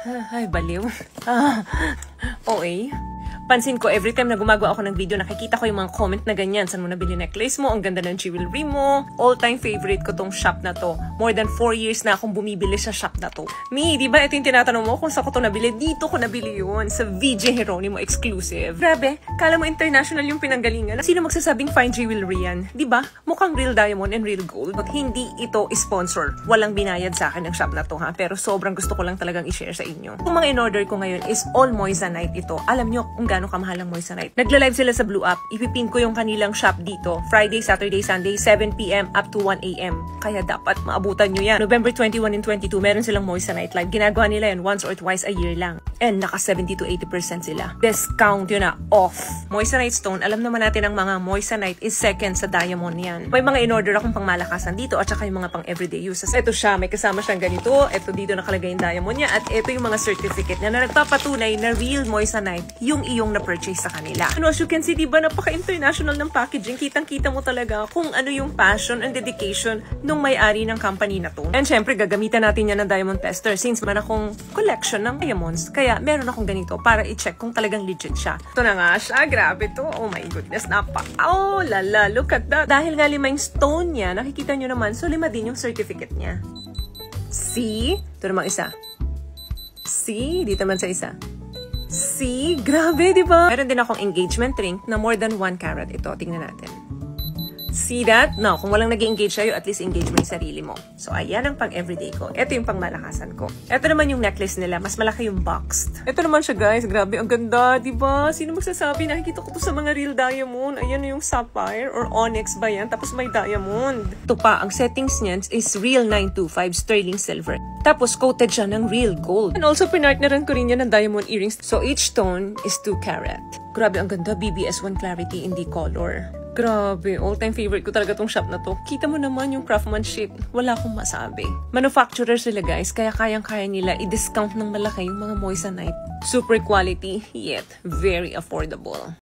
Ay, baliw. Okay. Pansin ko, every time na gumagawa ako ng video, nakikita ko yung mga comment na ganyan. Saan mo nabili necklace mo? Ang ganda ng jewelry mo. All-time favorite ko tong shop na to. More than 4 years na akong bumibili sa shop na to. Mi, di ba ito yung tinatanong mo kung saan ko to nabili? Dito ko nabili yun. Sa VJ Geronimo exclusive. Grabe, kala mo international yung pinanggalingan. Sino magsasabing fine jewelry yan? Di ba? Mukhang real diamond and real gold. But hindi ito sponsor. Walang binayad sa akin ng shop na to, ha? Pero sobrang gusto ko lang talagang i-share sa inyo. Kung mga in-order ko ngayon is all moissanite ito. Alam nyo kung gaano kamahal ang moissanite. Nagla-live sila sa Blue App. Ipipin ko yung kanilang shop dito. Friday, Saturday, Sunday, 7 p.m. up to 1 a.m. Kaya dapat maabutan nyo yan. November 21 and 22, meron silang moissanite live. Ginagawa nila yan once or twice a year lang. And naka 70 to 80% sila. Discount yun na, off. Moissanite stone, alam naman natin ang mga moissanite is second sa diamond yan. May mga in-order akong pangmalakasan dito at saka yung mga pang everyday uses. Ito siya, may kasama siyang ganito. Ito dito nakalagay yung diamond niya. At ito yung mga certificate niya na nagpapatunay na real moissanite yung iyong na-purchase sa kanila. Ano, as you can see, diba, napaka-international ng packaging. Kitang-kita mo talaga kung ano yung passion and dedication nung may-ari ng company na to. And syempre, gagamitan natin yan ng diamond tester since man akong collection ng diamonds. Kaya meron akong ganito para i-check kung talagang legit siya. Ito na nga siya. Grabe to. Oh my goodness. Oh, lala. Look at that. Dahil nga 5 yung stone niya, nakikita nyo naman, so 5 din yung certificate niya. See? Ito namang isa. See? Dito naman sa isa. See? Grabe, di ba? Meron din akong engagement ring na more than 1 carat. Ito, tingnan natin. See that? No, kung walang nag-engage sa'yo, at least engage mo yung sarili mo. So, ayan ang pang-everyday ko. Ito yung pang-malakasan ko. Ito naman yung necklace nila. Mas malaki yung boxed. Ito naman siya, guys. Grabe, ang ganda, di ba? Sino magsasabi? Nakikita ko to sa mga real diamond. Ayan yung sapphire or onyx ba yan? Tapos may diamond. Ito pa, ang settings niyan is real 925 sterling silver. Tapos, coated siya ng real gold. And also, pinartneran ko rin yan ng diamond earrings. So, each stone is 2 carat. Grabe, ang ganda. BBS1 clarity in the color. Grabe, all-time favorite ko talaga tong shop na to. Kita mo naman yung craftsmanship. Wala akong masabi. Manufacturer sila, guys, kaya kayang-kaya nila i-discount ng malaki yung mga moissanite. Super quality, yet very affordable.